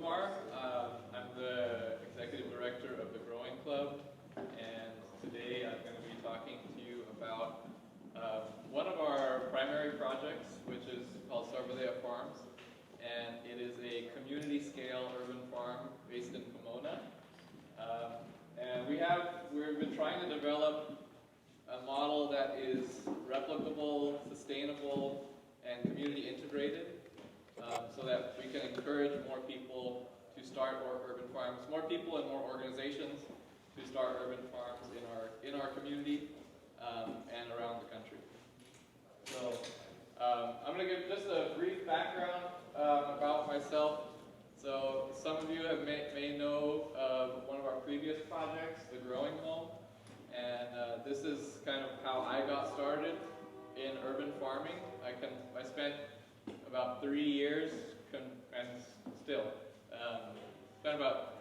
Kumar. I'm the executive director of the Growing Club, and today I'm going to be talking to you about one of our primary projects, which is called Farms, and it is a community-scale urban farm based in Pomona. And we've been trying to develop a model that is replicable, sustainable, and community integrated, so that we can encourage more people to start urban farms, more people and more organizations to start urban farms in our community and around the country. So I'm going to give just a brief background about myself. So some of you may know of one of our previous projects, the Growing Home, and this is kind of how I got started in urban farming. I spent about 3 years, and still, spent about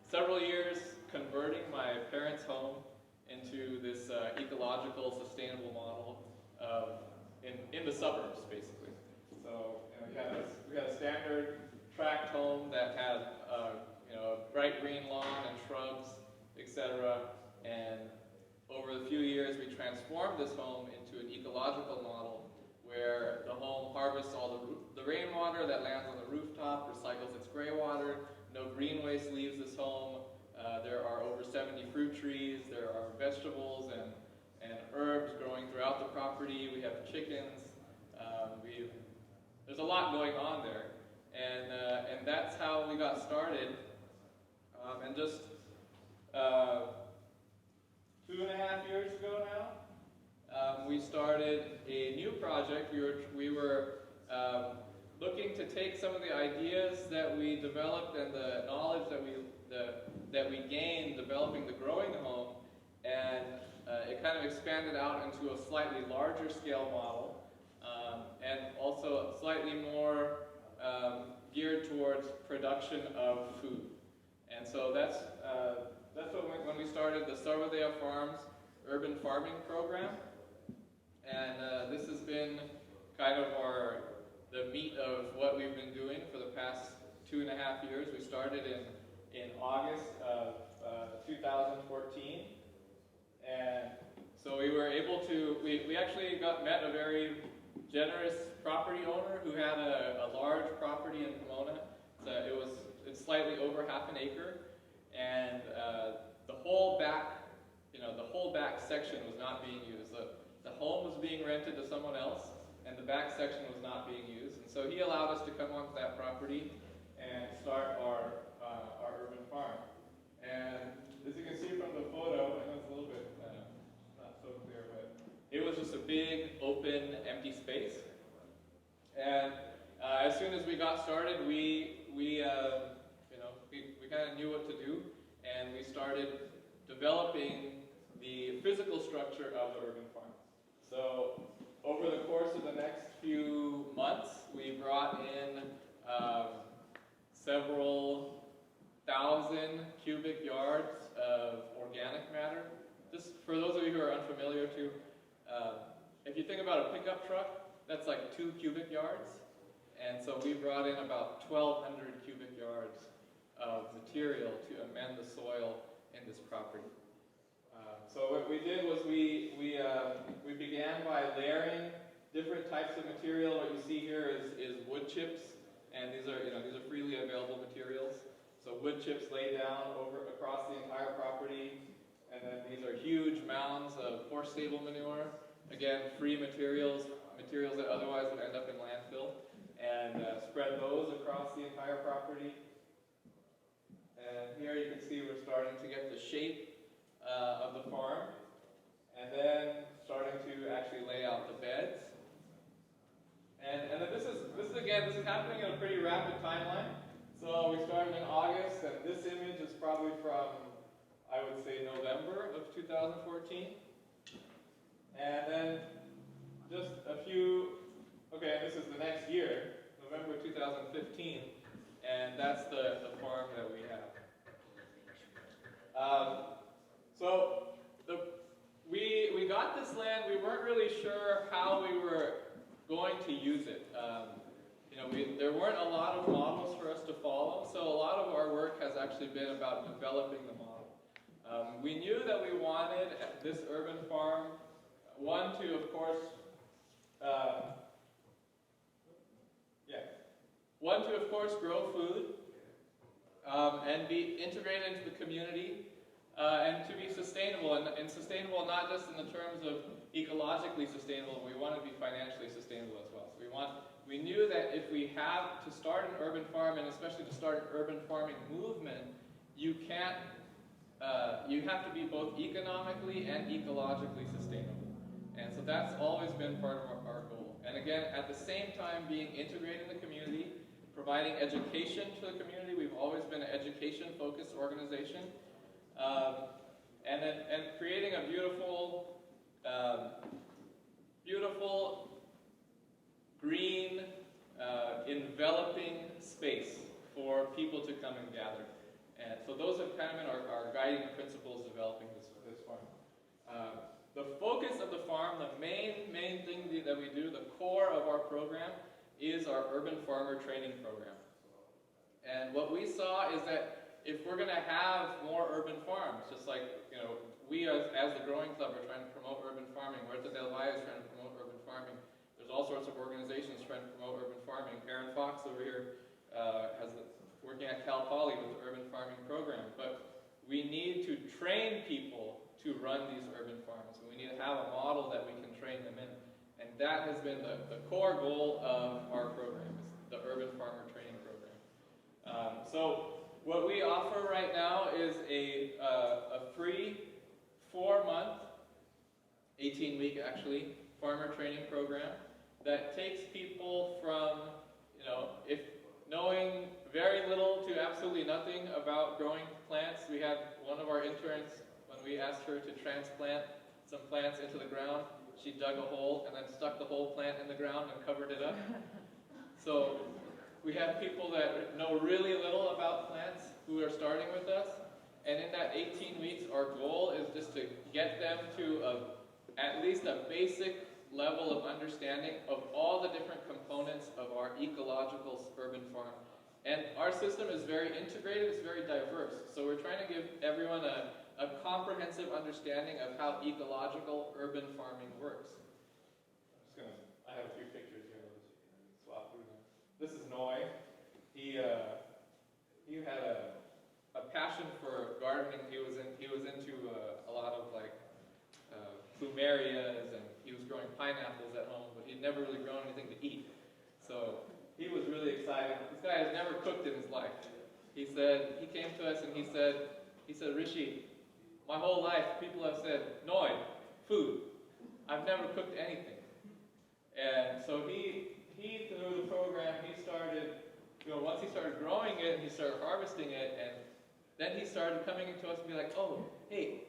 several years converting my parents' home into this ecological, sustainable model in the suburbs, basically. So we had a standard tract home that had a bright green lawn and shrubs, etc. And over the few years, we transformed this home into an ecological model where the home harvests all the rainwater that lands on the rooftop, recycles its gray water, no green waste leaves this home. There are over 70 fruit trees, there are vegetables and herbs growing throughout the property. We have chickens. There's a lot going on there, and that's how we got started. And just 2.5 years ago now, we started a new project. We were looking to take some of the ideas that we developed and the knowledge that we gained developing the Growing Home, and it kind of expanded out into a slightly larger scale model, and also slightly more geared towards production of food. And so that's when we started the Farms Urban Farming Program. And this has been kind of the meat of what we've been doing for the past 2.5 years. We started in August of 2014. And so we were able to, we actually met a very generous property owner who had a large property in Pomona. It's slightly over 1/2 acre. And the whole back section was not being used. The home was being rented to someone else, and the back section was not being used. And so he allowed us to come onto that property and start our urban farm. And as you can see from the photo, I know it's a little bit not so clear, but it was just a big, open, empty space. And as soon as we got started, we kind of knew what to do, and we started developing the physical structure of the urban farm. So over the course of the next few months, we brought in several thousand cubic yards of organic matter. Just for those of you who are unfamiliar too, if you think about a pickup truck, that's like 2 cubic yards. And so we brought in about 1,200 cubic yards of material to amend the soil in this property. So what we did was we began by layering different types of material. What you see here is wood chips, and these are freely available materials. So wood chips laid down across the entire property, and then these are huge mounds of horse stable manure. Again, free materials that otherwise would end up in landfill, and spread those across the entire property. And here you can see we're starting to get the shape of the farm, and then starting to actually lay out the beds. And then this is happening in a pretty rapid timeline. So we started in August, and this image is probably from, I would say, November of 2014. And then just this is the next year, November 2015, and that's the farm that we have. So we got this land. We weren't really sure how we were going to use it. There weren't a lot of models for us to follow, so a lot of our work has actually been about developing the model. We knew that we wanted this urban farm, one, to, of course, grow food and be integrated into the community, and to be sustainable, and sustainable not just in the terms of ecologically sustainable, we want to be financially sustainable as well. So we knew that if we have to start an urban farm, and especially to start an urban farming movement, you have to be both economically and ecologically sustainable. And so that's always been part of our goal. And again, at the same time, being integrated in the community, providing education to the community. We've always been an education-focused organization. And creating a beautiful, green, enveloping space for people to come and gather. And so those have kind of been our guiding principles developing this farm. The focus of the farm, the main thing that we do, the core of our program, is our urban farmer training program. And what we saw is that if we're going to have more urban farms, just like, you know, we as the Growing Club are trying to promote urban farming, Huerta del Valle is trying to promote urban farming, there's all sorts of organizations trying to promote urban farming. Aaron Fox over here working at Cal Poly with the urban farming program. But we need to train people to run these urban farms, and we need to have a model that we can train them in. And that has been the core goal of our program, is the Urban Farmer Training Program. So what we offer right now is a free 4-month, 18-week actually, farmer training program that takes people from, you know, if knowing very little to absolutely nothing about growing plants. We had one of our interns, when we asked her to transplant some plants into the ground, she dug a hole and then stuck the whole plant in the ground and covered it up. So we have people that know really little about plants who are starting with us. And in that 18 weeks, our goal is just to get them to at least a basic level of understanding of all the different components of our ecological urban farm. And our system is very integrated, it's very diverse. So we're trying to give everyone a comprehensive understanding of how ecological urban farming works. I have a few pictures here. Let's swap through them. This is Noy. He had a passion for gardening. He was into a lot of like plumerias, and he was growing pineapples at home, but he'd never really grown anything to eat. So he was really excited. This guy has never cooked in his life. He came to us and he said, Rishi, my whole life people have said, Noy, food. I've never cooked anything. And so he through the program, he started, once he started growing it, he started harvesting it, and then he started coming into us and be like, oh, hey,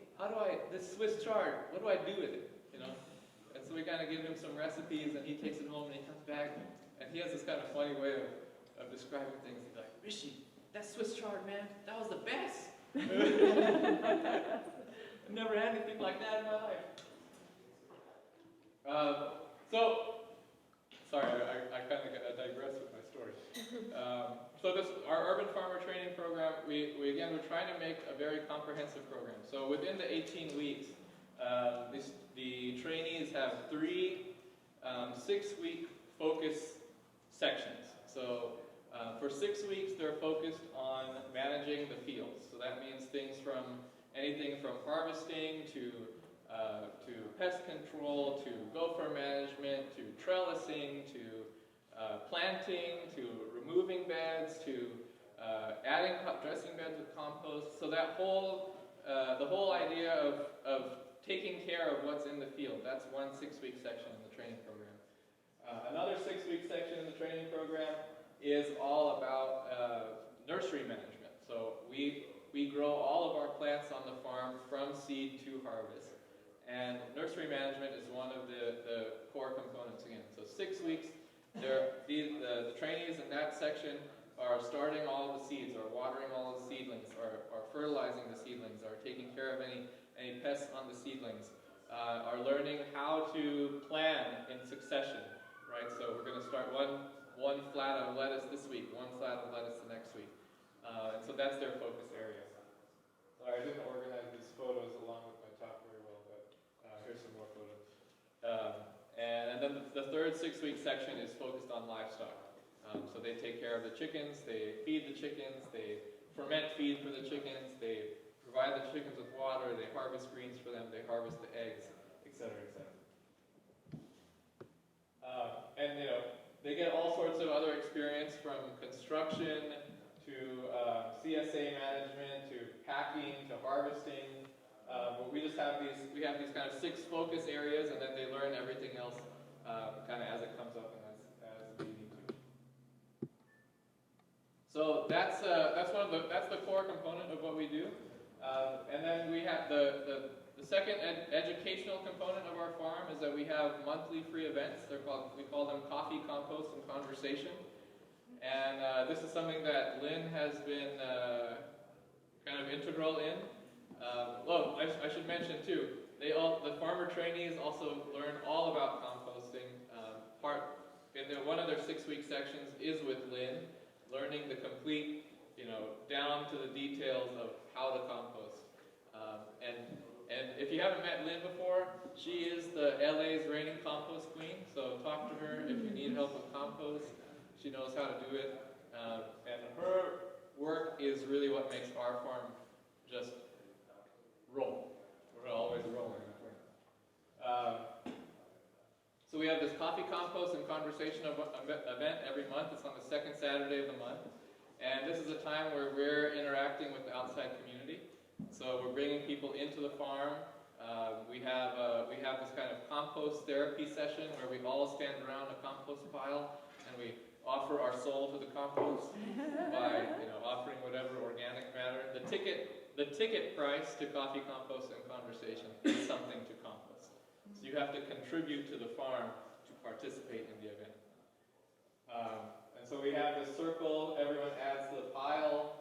this Swiss chard, what do I do with it? And so we kind of give him some recipes, and he takes it home and he comes back, and he has this kind of funny way of describing things. He's like, Rishi, that Swiss chard, man, that was the best. I've never had anything like that in my life. Sorry, I kind of digress with my story. So our urban farmer training program, we're trying to make a very comprehensive program. So within the 18 weeks, the trainees have 3 6-week focus sections. So for 6 weeks, they're focused on managing the fields. So that means things from anything from harvesting to pest control, to gopher management, to trellising, to planting, to removing beds, to dressing beds with compost. So that the whole idea of taking care of what's in the field, that's one 6-week section in the training program. Another 6-week section in the training program is all about nursery management. So we grow all of our plants on the farm from seed to harvest. And nursery management is one of the core components again. So 6 weeks, the trainees in that section are starting all the seeds, are watering all the seedlings, are fertilizing the seedlings, are taking care of any pests on the seedlings, are learning how to plan in succession, right? So we're going to start one flat of lettuce this week, one flat of lettuce the next week. And so that's their focus area. Sorry, I didn't organize these photos along with my talk very well, but here's some more photos. And then the third 6-week section is focused on livestock. So they take care of the chickens, they feed the chickens, they ferment feed for the chickens, they provide the chickens with water, they harvest greens for them, they harvest the eggs, etc., etc. And you know, they get all sorts of other experience from construction to CSA management to packing to harvesting. But we just have these kind of 6 focus areas, and then they learn everything else kind of as it comes up and as we need to. So that's the core component of what we do. And then we have the second educational component of our farm is that we have monthly free events. We call them Coffee, Compost, and Conversation. And this is something that Lynn has been kind of integral in. I should mention too, the farmer trainees also learn all about composting. One of their 6-week sections is with Lynn, learning the complete, down to the details of how to compost. And if you haven't met Lynn before, she is the LA's reigning compost queen. So talk to her if you need help with compost. She knows how to do it. And her work is really what makes our farm just roll. We're always rolling. So we have this coffee, compost, and conversation event every month. It's on the second Saturday of the month. And this is a time where we're interacting with the outside community. So we're bringing people into the farm. We have this kind of compost therapy session where we all stand around a compost pile and we offer our soul to the compost by offering whatever organic matter. The ticket price to coffee, compost, and conversation is something to compost. So you have to contribute to the farm to participate in the event. And so we have this circle, everyone adds to the pile.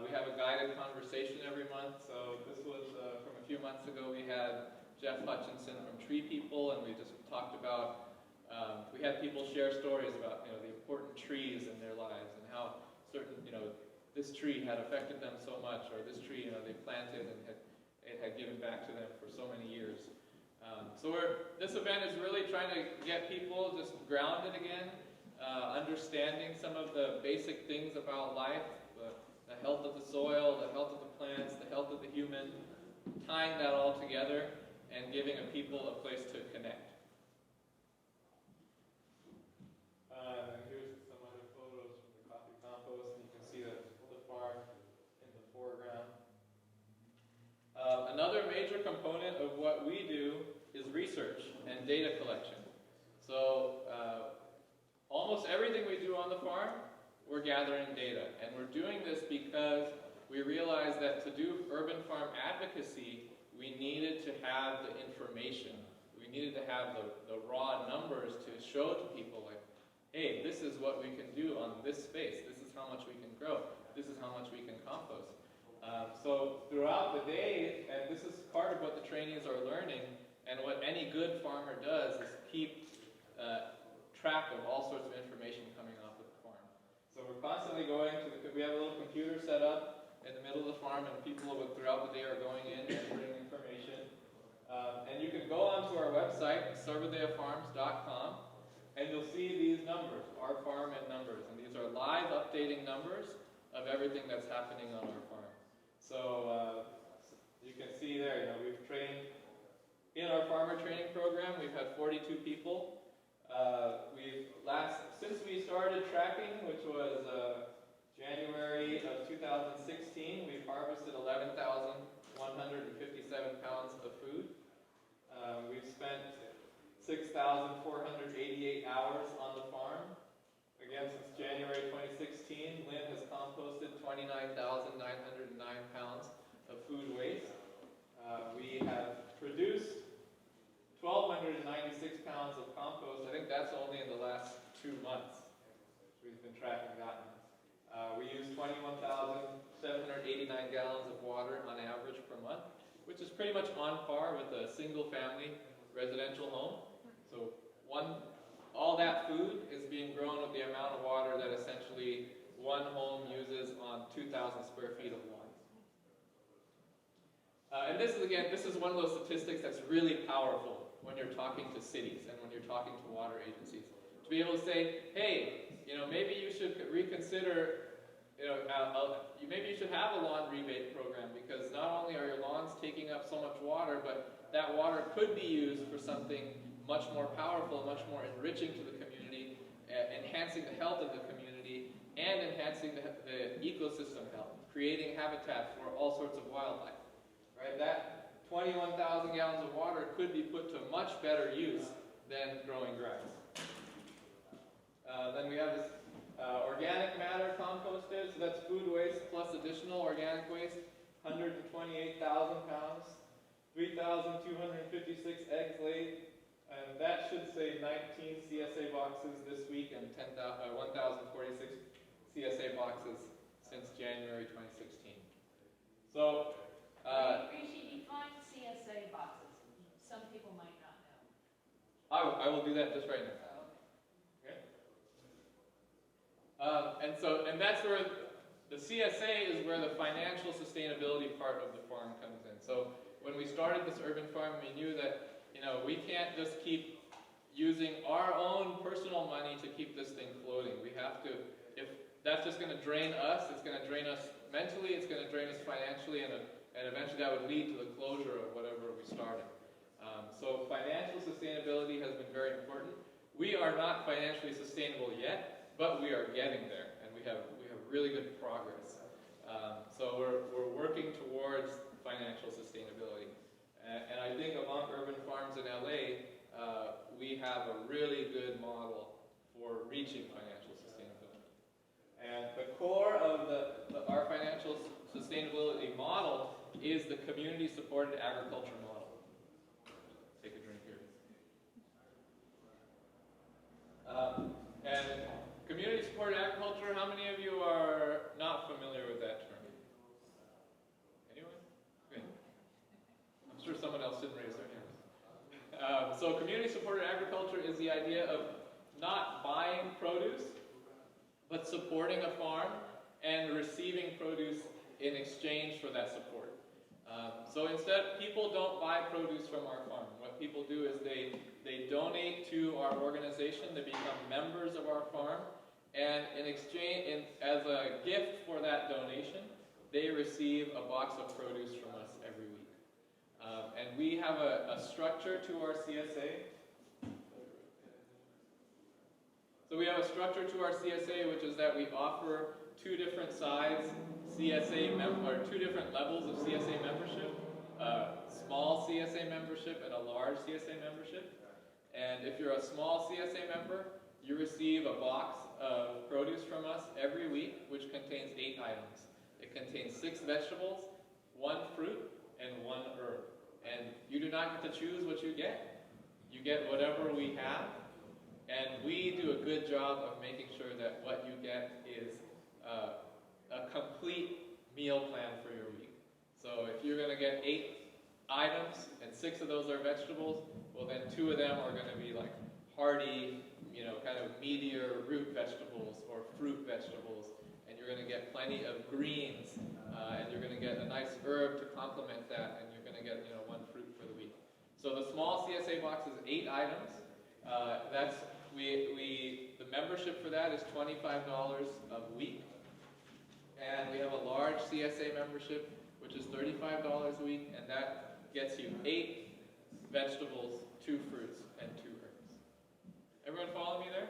We have a guided conversation every month. So this was from a few months ago. We had Jeff Hutchinson from Tree People, and we just talked about, we had people share stories about the important trees in their lives and how certain, this tree had affected them so much, or this tree, they planted and it had given back to them for so many years. So this event is really trying to get people just grounded again, understanding some of the basic things about life, the health of the soil, the health of the plants, the health of the human, tying that all together and giving people a place to connect. And here's some other photos from the coffee compost, and you can see the farm in the foreground. Another major component of what we do is research and data collection. So almost everything we do on the farm, we're gathering data. And we're doing this because we realized that to do urban farm advocacy, we needed to have the information. We needed to have the raw numbers to show to people like, hey, this is what we can do on this space. This is how much we can grow. This is how much we can compost. So throughout the day, and this is part of what the trainees are learning, and what any good farmer does is keep track of all sorts of information coming off of the farm. So we're constantly going to we have a little computer set up in the middle of the farm, and people throughout the day are going in and putting information. And you can go onto our website, sarvadeyafarms.com, and you'll see these numbers, our farm and numbers. And these are live updating numbers of everything that's happening on our farm. So you can see there, we've trained, in our farmer training program, we've had 42 people. Since we started tracking, which was January of 2016, we've harvested 11,157 pounds of food. We've spent 6,488 hours on the farm. Again, since January 2016, Lynn has composted 29,909 pounds of food waste. We have produced 1,296 pounds of compost. I think that's only in the last 2 months. We've been tracking that one. We use 21,789 gallons of water on average per month, which is pretty much on par with a single-family residential home. So all that food is being grown with the amount of water that essentially one home uses on 2,000 square feet of lawn. And this is, again, this is one of those statistics that's really powerful when you're talking to cities and when you're talking to water agencies. To be able to say, hey, maybe you should reconsider, maybe you should have a lawn rebate program, because not only are your lawns taking up so much water, but that water could be used for something much more powerful, much more enriching to the community, enhancing the health of the community, and enhancing the ecosystem health, creating habitat for all sorts of wildlife. Right? That 21,000 gallons of water could be put to much better use than growing grass. Then we have this organic matter composted, so that's food waste plus additional organic waste, 128,000 pounds, 3,256 eggs laid, and that should say 19 CSA boxes this week and 1,046 CSA boxes since January 2016. So, Rishi, define CSA boxes. Some people might not know. I will do that just right now. And that's where the CSA is, where the financial sustainability part of the farm comes in. So when we started this urban farm, we knew that we can't just keep using our own personal money to keep this thing floating. We have to, if that's just going to drain us, it's going to drain us mentally, it's going to drain us financially, and eventually that would lead to the closure of whatever we started. So financial sustainability has been very important. We are not financially sustainable yet, but we are getting there, and we have really good progress. So we're working towards financial sustainability, and I think among urban farms in LA, we have a really good model for reaching financial sustainability. And the core of our financial sustainability model is the community-supported agriculture model. Take a drink here. And community-supported agriculture, how many of you are not familiar with that term? Anyone? Good. I'm sure someone else didn't raise their hand. So community-supported agriculture is the idea of not buying produce, but supporting a farm and receiving produce in exchange for that support. So instead, people don't buy produce from our farm. What people do is they donate to our organization, they become members of our farm, and in exchange, as a gift for that donation, they receive a box of produce from us every week. And we have a structure to our CSA. So we have a structure to our CSA, which is that we offer two different size CSA or two different levels of CSA membership, small CSA membership and a large CSA membership. And if you're a small CSA member, you receive a box of produce from us every week, which contains 8 items. It contains 6 vegetables, 1 fruit, and 1 herb. And you do not get to choose what you get. You get whatever we have, and we do a good job of making sure that what you get is a complete meal plan for your week. So if you're going to get 8 items, and 6 of those are vegetables, well then 2 of them are going to be like hearty, kind of meatier root vegetables or fruit vegetables, and you're going to get plenty of greens, and you're going to get a nice herb to complement that, and you're going to get 1 fruit for the week. So the small CSA box is 8 items. The membership for that is $25 a week, and we have a large CSA membership, which is $35 a week, and that gets you 8 vegetables, 2 fruits, and 2 herbs. Everyone follow me there?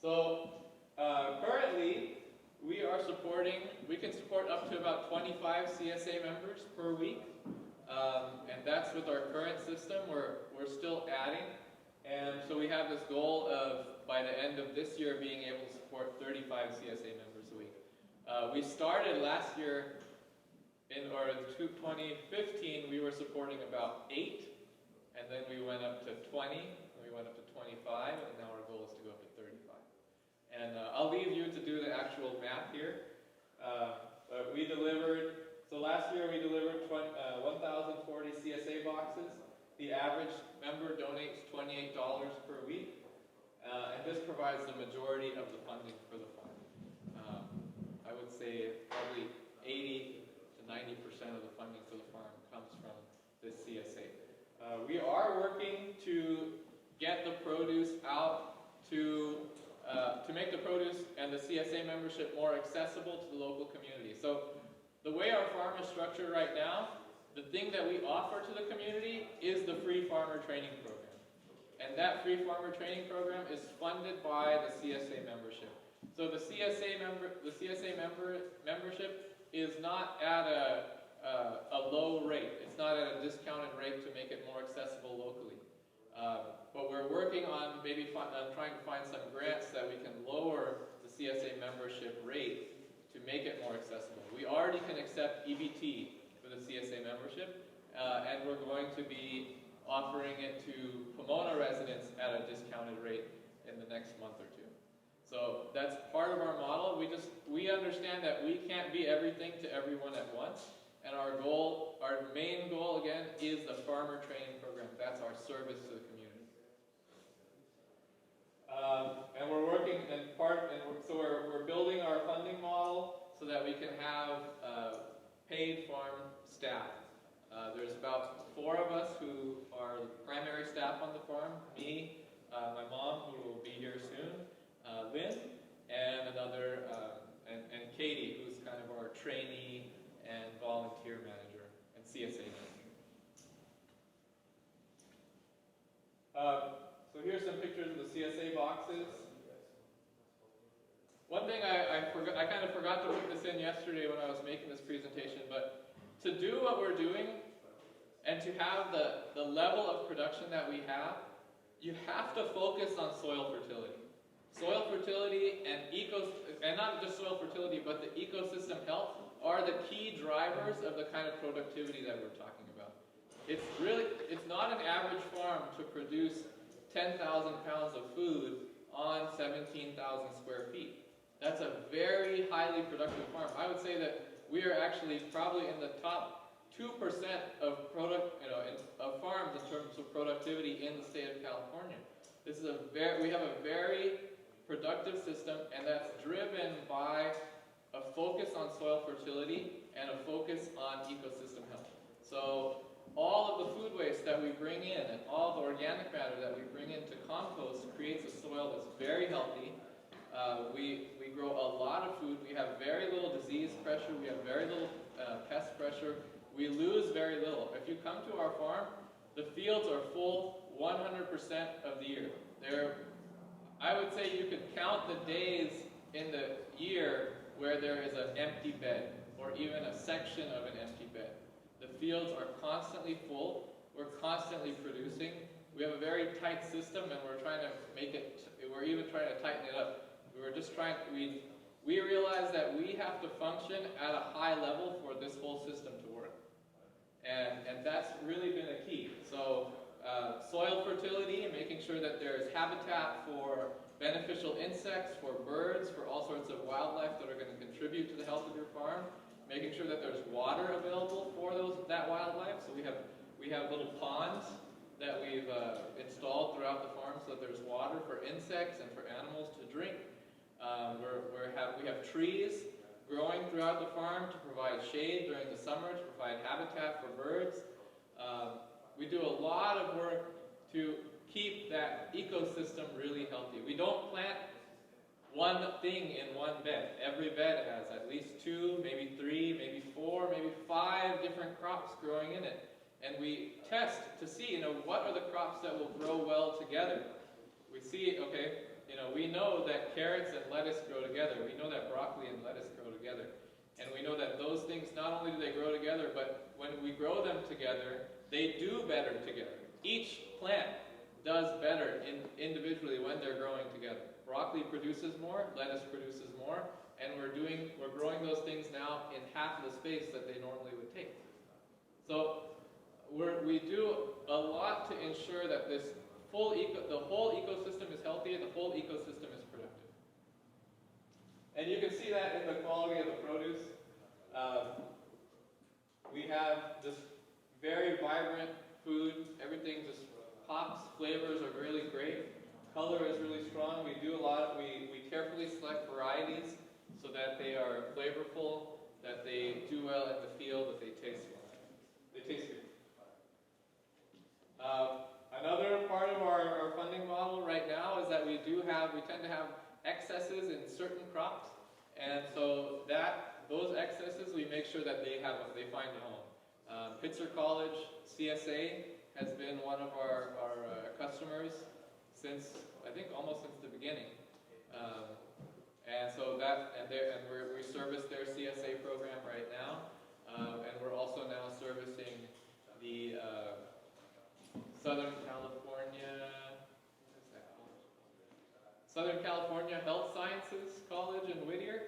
So currently, we can support up to about 25 CSA members per week, and that's with our current system. We're still adding, and so we have this goal of, by the end of this year, being able to support 35 CSA members a week. We started last year, in 2015, we were supporting about 8, and then we went up to 20, and we went up to 25, and now our goal is to go up to 35. And I'll leave you to do the actual math here. But so last year we delivered 1,040 CSA boxes. The average member donates $28 per week. and this provides the majority of the funding for the farm. I would say probably 80 to 90% of the funding for the farm comes from this CSA. We are working to get the produce out to make the produce and the CSA membership more accessible to the local community. So the way our farm is structured right now, the thing that we offer to the community is the free farmer training program. And that free farmer training program is funded by the CSA membership. So the CSA membership is not at a low rate. It's not at a discounted rate to make it more accessible locally. But we're working on maybe trying to find some grants that we can lower the CSA membership rate to make it more accessible. We already can accept EBT for the CSA membership, and we're going to be offering it to Pomona residents at a discounted rate in the next month or two. So that's part of our model. We understand that we can't be everything to everyone at once, and our main goal again is the farmer training program. That's our service to the community. And we're working so we're building our funding model so that we can have paid farm staff. There's about 4 of us who are primary staff on the farm. Me, my mom, who will be here soon, Lynn, and and Katie, who's kind of our trainee and volunteer manager and CSA manager. So here's some pictures of the CSA boxes. One thing I kind of forgot to put this in yesterday when I was making this presentation, but to do what we're doing and to have the level of production that we have, you have to focus on soil fertility. Soil fertility and not just soil fertility, but the ecosystem health are the key drivers of the kind of productivity that we're talking about. It's not an average farm to produce 10,000 pounds of food on 17,000 square feet. That's a very highly productive farm. I would say that we are actually probably in the top 2% of of farms in terms of productivity in the state of California. We have a very productive system, and that's driven by a focus on soil fertility and a focus on ecosystem health. So all of the food waste that we bring in and all the organic matter that we bring into compost creates a soil that's very healthy. We grow a lot of food. We have very little disease pressure. We have very little pest pressure. We lose very little. If you come to our farm, the fields are full 100% of the year. I would say you could count the days in the year where there is an empty bed or even a section of an empty bed. The fields are constantly full. We're constantly producing. We have a very tight system, and we're trying to we're even trying to tighten it up. We realize that we have to function at a high level for this whole system to work. And that's really been a key. So soil fertility, making sure that there's habitat for beneficial insects, for birds, for all sorts of wildlife that are going to contribute to the health of your farm, making sure that there's water available for that wildlife. So we have little ponds that we've installed throughout the farm so that there's water for insects and for animals to drink. We have trees growing throughout the farm to provide shade during the summer, to provide habitat for birds. We do a lot of work to keep that ecosystem really healthy. We don't plant one thing in one bed. Every bed has at least 2, maybe 3, maybe 4, maybe 5 different crops growing in it. And we test to see, what are the crops that will grow well together. We see, we know that carrots and lettuce grow together. We know that broccoli and lettuce grow together. And we know that those things, not only do they grow together, but when we grow them together, they do better together. Each plant does better individually when they're growing together. Broccoli produces more, lettuce produces more, and we're growing those things now in half of the space that they normally would take. So we do a lot to ensure that the whole ecosystem is healthy and the whole ecosystem is productive. And you can see that in the quality of the produce. We have just very vibrant food. Everything just pops. Flavors are really great. color is really strong. We do a lot, we carefully select varieties so that they are flavorful, that they do well in the field, that they taste well. They taste good. Another part of our funding model right now is that we tend to have excesses in certain crops, and so those excesses we make sure that they find a home. Pitzer College CSA has been one of our customers since, I think, almost since the beginning, and so we service their CSA program right now, and we're also now servicing the Southern California Health Sciences College in Whittier.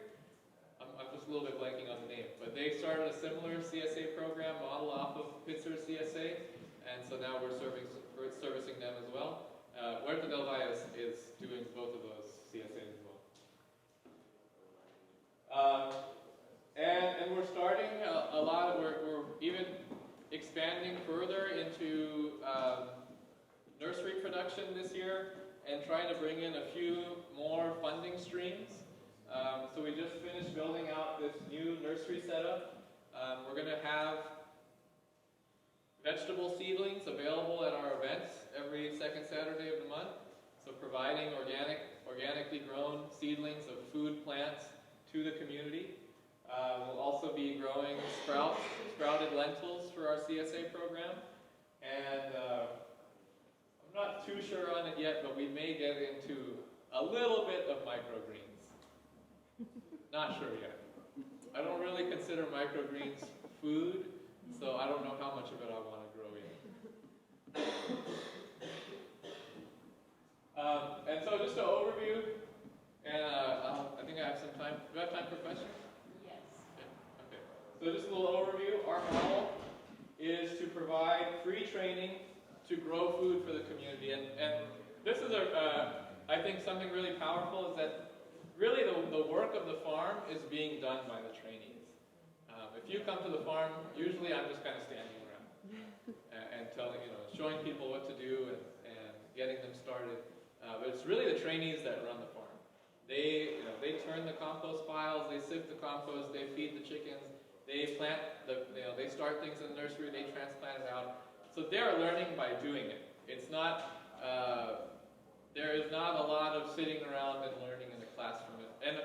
I'm just a little bit blanking on the name, but they started a similar CSA program model off of Pitzer CSA, and so now we're servicing them as well. Huerta del Valle is doing both of those CSAs as well. And we're starting a lot. We're even expanding further into nursery production this year and trying to bring in a few more funding streams. So we just finished building out this new nursery setup. We're going to have vegetable seedlings available at our events every second Saturday of the month. So providing organically grown seedlings of food plants to the community. We'll also be growing sprouted lentils for our CSA program. And I'm not too sure on it yet, but we may get into a little bit of microgreens. Not sure yet. I don't really consider microgreens food, so I don't know how much of it I want to grow yet. And so just an overview, and I think I have some time. Do I have time for questions? Yes. Yeah. Okay. So just a little overview. Our model is to provide free training to grow food for the community. And this is, I think, something really powerful is that really the work of the farm is being done by the trainees. If you come to the farm, usually I'm just kind of standing around and telling, showing people what to do and getting them started. But it's really the trainees that run the farm. They turn the compost piles, they sift the compost, they feed the chickens, they plant they start things in the nursery, they transplant it out. So they're learning by doing it. It's not, there is not a lot of sitting around and learning in the classroom. And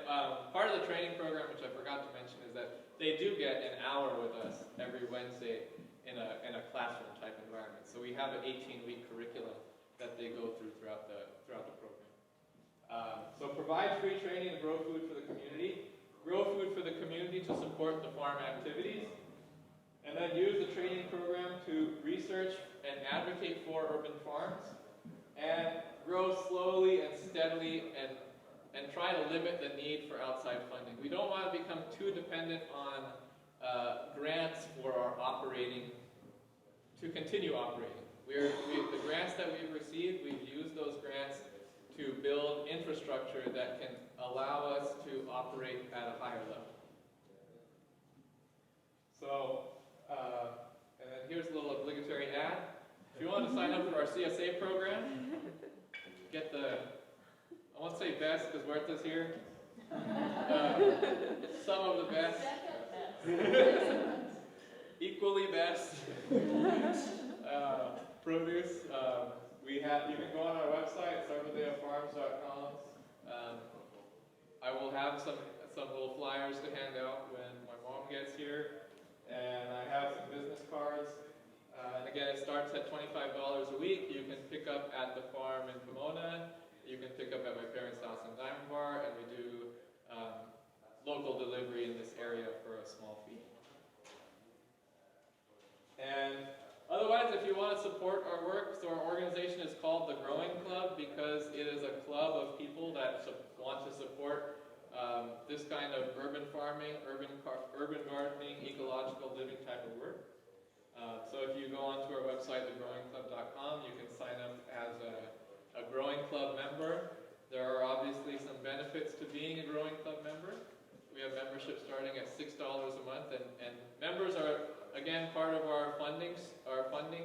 part of the training program, which I forgot to mention, is that they do get an hour with us every Wednesday in a classroom type environment. So we have an 18-week curriculum that they go through throughout the program. So provide free training to grow food for the community. Grow food for the community to support the farm activities. And then use the training program to research and advocate for urban farms. And grow slowly and steadily and try to limit the need for outside funding. We don't want to become too dependent on grants for our operating, to continue operating. The grants that we've received, we've used those grants to build infrastructure that can allow us to operate at a higher level. So, and then here's a little obligatory ad. If you want to sign up for our CSA program, get the, I won't say best because Huerta's here. Some of the best. Equally best. Produce. You can go on our website, sarvadeafarms.com. I will have some little flyers to hand out when my mom gets here. And I have some business cards. And again, it starts at $25 a week. You can pick up at the farm in Pomona. You can pick up at my parents' house in Diamond Bar. And we do local delivery in this area for a small fee. And otherwise, if you want to support our work, so our organization is called the Growing Club because it is a club of people that want to support this kind of urban farming, urban gardening, ecological living type of work. So if you go onto our website, thegrowingclub.com, you can sign up as a Growing Club member. There are obviously some benefits to being a Growing Club member. We have membership starting at $6 a month, and members are, again, part of our funding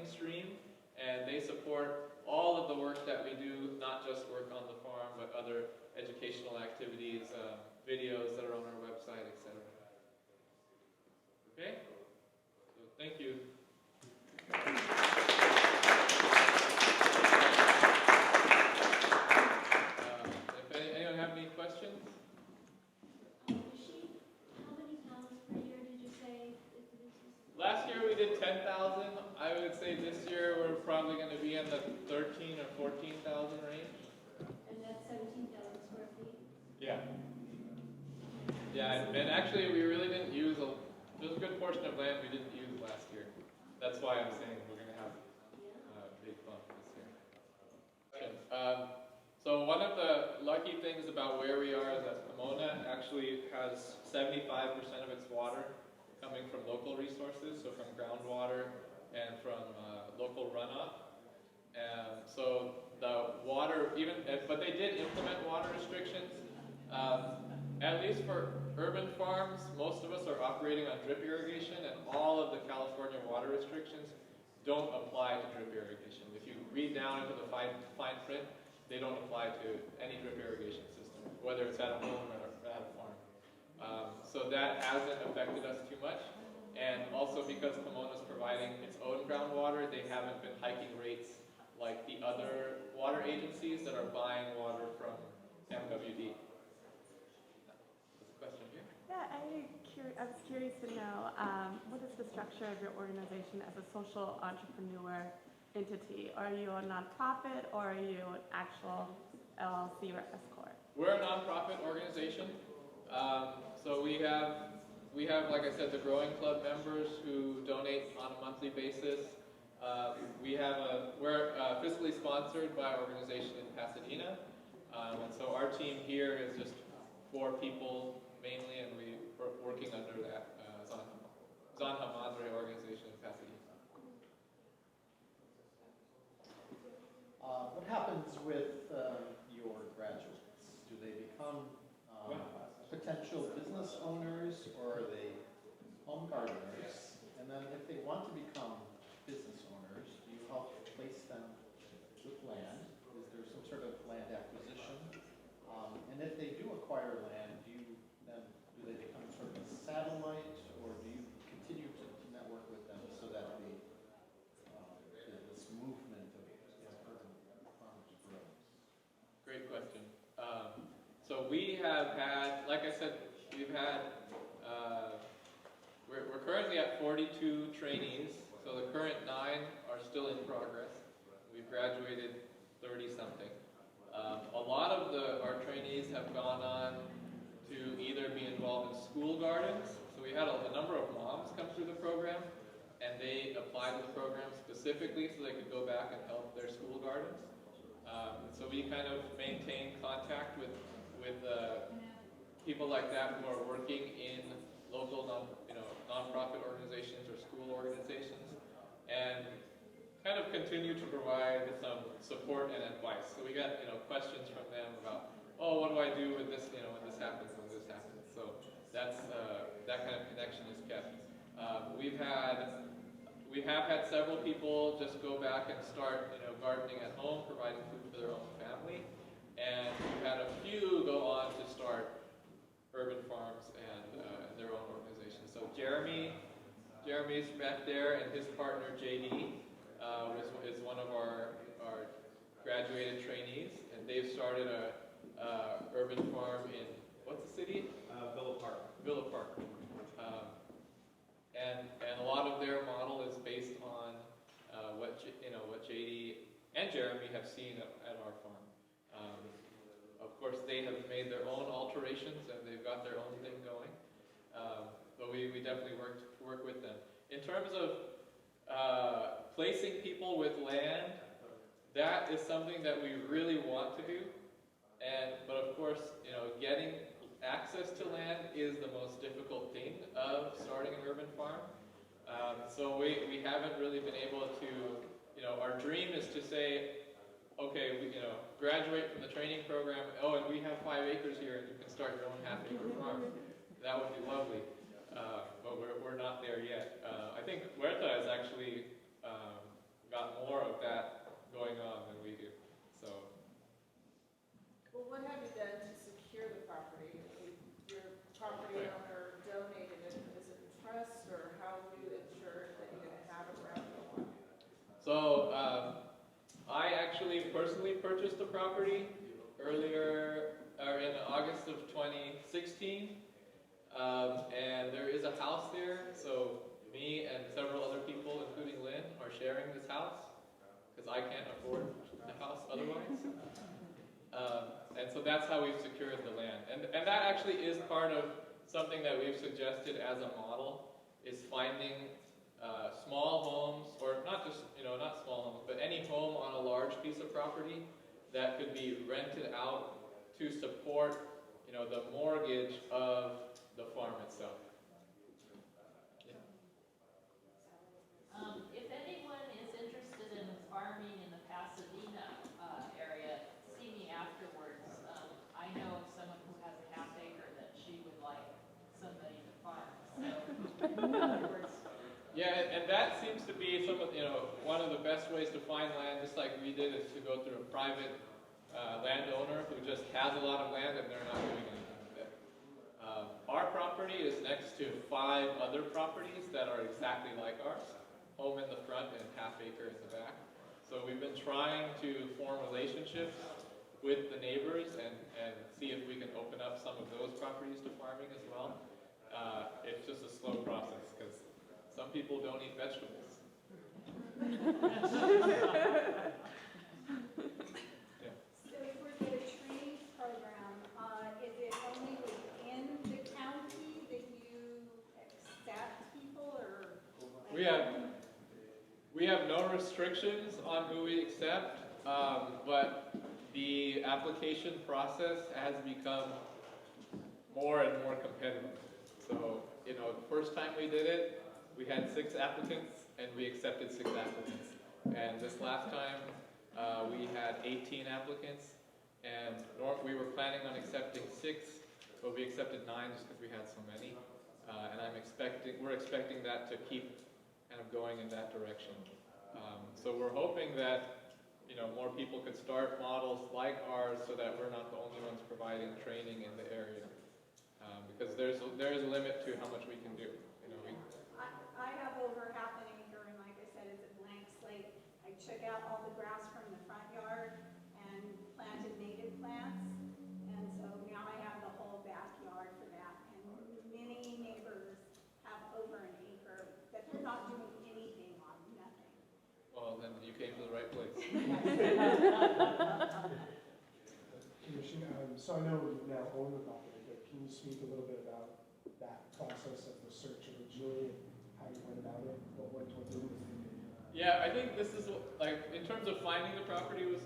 stream, and they support all of the work that we do, not just work on the farm, but other educational activities, videos that are on our website, etc. Okay? So thank you. If anyone have any questions? Rishi, how many pounds per year did you say? Last year we did 10,000. I would say this year we're probably going to be in the 13 or 14,000 range. And that's 17,000 square feet? Yeah. Yeah, and actually we really didn't use there's a good portion of land we didn't use last year. That's why I'm saying we're going to have a big bump this year. So one of the lucky things about where we are is that Pomona actually has 75% of its water coming from local resources, so from groundwater and from local runoff. And so the water, but they did implement water restrictions. At least for urban farms, most of us are operating on drip irrigation, and all of the California water restrictions don't apply to drip irrigation. If you read down into the fine print, they don't apply to any drip irrigation system, whether it's at a home or at a farm. So that hasn't affected us too much. And also because Pomona's providing its own groundwater, they haven't been hiking rates like the other water agencies that are buying water from MWD. There's a question here. Yeah, I was curious to know, what is the structure of your organization as a social entrepreneur entity? Are you a nonprofit or are you an actual LLC or S Corp? We're a nonprofit organization. So we have, like I said, the Growing Club members who donate on a monthly basis. We're fiscally sponsored by an organization in Pasadena. And so our team here is just 4 people mainly, and we're working under that Zanha Madre organization in Pasadena. What happens with your graduates? Do they become potential business owners, or are they home gardeners? And then if they want to become business owners, do you help place them with land? Is there some sort of land acquisition? And if they do acquire land, do they become sort of a satellite, or do you continue to network with them so that this movement of urban farms grows? Great question. So we have had, like I said, we're currently at 42 trainees. So the current 9 are still in progress. We've graduated 30-something. A lot of our trainees have gone on to either be involved in school gardens. So we had a number of moms come through the program, and they applied to the program specifically so they could go back and help their school gardens. So we kind of maintain contact with people like that who are working in local nonprofit organizations or school organizations, and kind of continue to provide some support and advice. So we got questions from them about, oh, what do I do with this? When this happens, So that's that kind of connection is kept. We have had several people just go back and start gardening at home, providing food for their own family, and we've had a few go on to start urban farms and their own organizations. So Jeremy's back there, and his partner JD is one of our graduated trainees, and they've started a urban farm in what's the city? Villa Park. And a lot of their model is based on what JD and Jeremy have seen at our farm. Of course, they have made their own alterations and they've got their own thing going. But we definitely work with them. In terms of placing people with land, that is something that we really want to do. But of course, getting access to land is the most difficult thing of starting an urban farm. So we haven't really been able to, our dream is to say, okay, we graduate from the training program, and we have 5 acres here and you can start your own half-acre farm. That would be lovely, but we're not there yet. I think Huerta has actually got more of that going on than we purchased the property earlier, or in August of 2016. And there is a house there, so me and several other people, including Lynn, are sharing this house, because I can't afford the house otherwise. And so that's how we've secured the land. And that actually is part of something that we've suggested as a model, is finding small homes, or not just, not small homes, but any home on a large piece of property that could be rented out to support, the mortgage of the farm itself. If anyone is interested in farming in the Pasadena area, see me afterwards. I know of someone who has a half acre that she would like somebody to farm. So afterwards. Yeah, and that seems to be one of the best ways to find land, just like we did, is to go through a private landowner who just has a lot of land and they're not doing anything with it. Our property is next to 5 other properties that are exactly like ours, home in the front and half acre in the back. So we've been trying to form relationships with the neighbors and see if we can open up some of those properties to farming as well. It's just a slow process because some people don't eat vegetables. So if we're at a training program, is it only within the county that you accept people, or? We have no restrictions on who we accept, but the application process has become more and more competitive. So, the first time we did it, we had 6 applicants and we accepted 6 applicants. And this last time, we had 18 applicants, and we were planning on accepting 6, but we accepted 9 just because we had so many. And we're expecting that to keep kind of going in that direction. So we're hoping that, more people could start models like ours so that we're not the only ones providing training in the area. Because there is a limit to how much we can do. I have over half an acre, and like I said, it's a blank slate. I took out all the grass from the front yard and planted native plants, and so now I have the whole backyard for that. And many neighbors have over an acre that they're not doing anything on, nothing. Well, then you came to the right place. Rishi, so I know you now own the property, but can you speak a little bit about that process of the search originally, and how you went about it, what went towards it? Yeah, I think this is, in terms of finding the property, Eli's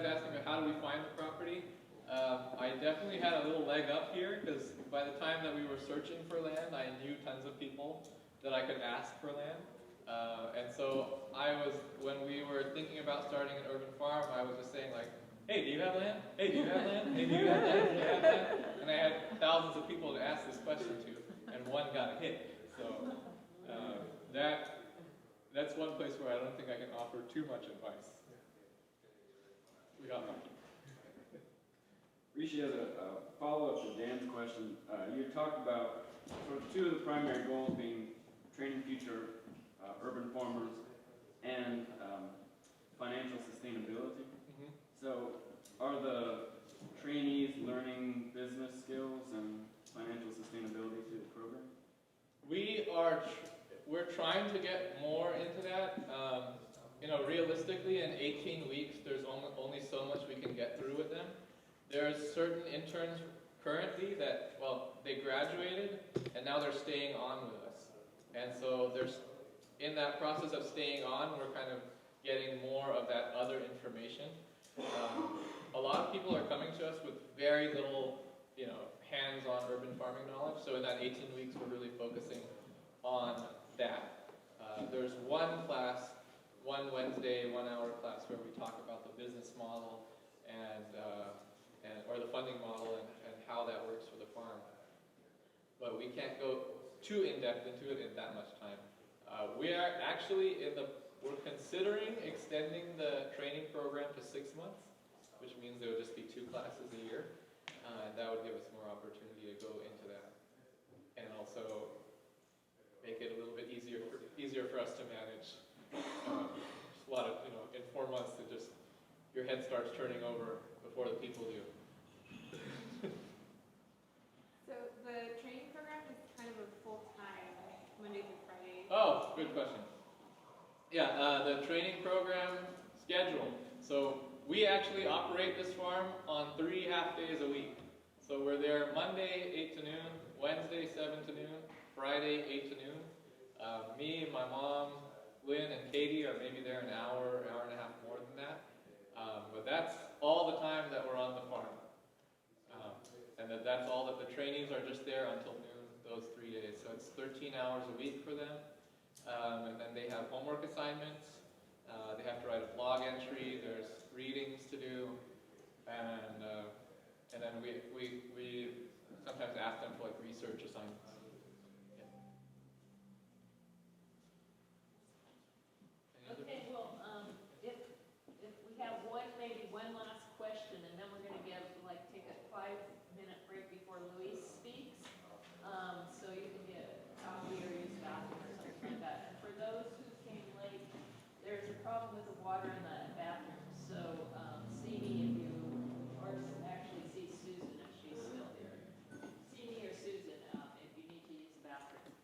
asking me how do we find the property. I definitely had a little leg up here, because by the time that we were searching for land, I knew tons of people that I could ask for land. And so when we were thinking about starting an urban farm, I was just saying hey, do you have land? Hey, do you have land? Hey, do you have land? Do you have land? And I had thousands of people to ask this question to, and one got a hit. So that's one place where I don't think I can offer too much advice. We got lucky. Rishi has a follow-up to Dan's question. You talked about sort of 2 of the primary goals being training future urban farmers and financial sustainability. Mm-hmm. So are the trainees learning business skills and financial sustainability through the program? We're trying to get more into that. Realistically, in 18 weeks, there's only so much we can get through with them. There's certain interns currently that, they graduated, and now they're staying on with us. And so in that process of staying on, we're kind of getting more of that other information. A lot of people are coming to us with very little, hands-on urban farming knowledge. So in that 18 weeks, we're really focusing on that. There's one class, one Wednesday, 1-hour class where we talk about the business model or the funding model and how that works for the farm. But we can't go too in-depth into it in that much time. We are actually we're considering extending the training program to 6 months, which means there would just be 2 classes a year. And that would give us more opportunity to go into that. And also make it a little bit easier for us to manage. Just a lot of, in 4 months to just your head starts turning over before the people do. So the training program is kind of a full-time, Monday through Friday. Oh, good question. Yeah, the training program schedule. So we actually operate this farm on 3 half-days a week. So we're there Monday 8 to noon, Wednesday 7 to noon, Friday 8 to noon. Me, my mom, Lynn, and Katie are maybe there an hour, hour and a half more than that. But that's all the time that we're on the farm. And that's all that the trainees are just there until noon those 3 days. So it's 13 hours a week for them. And then they have homework assignments. They have to write a blog entry. There's readings to do. And then we sometimes ask them for like research assignments.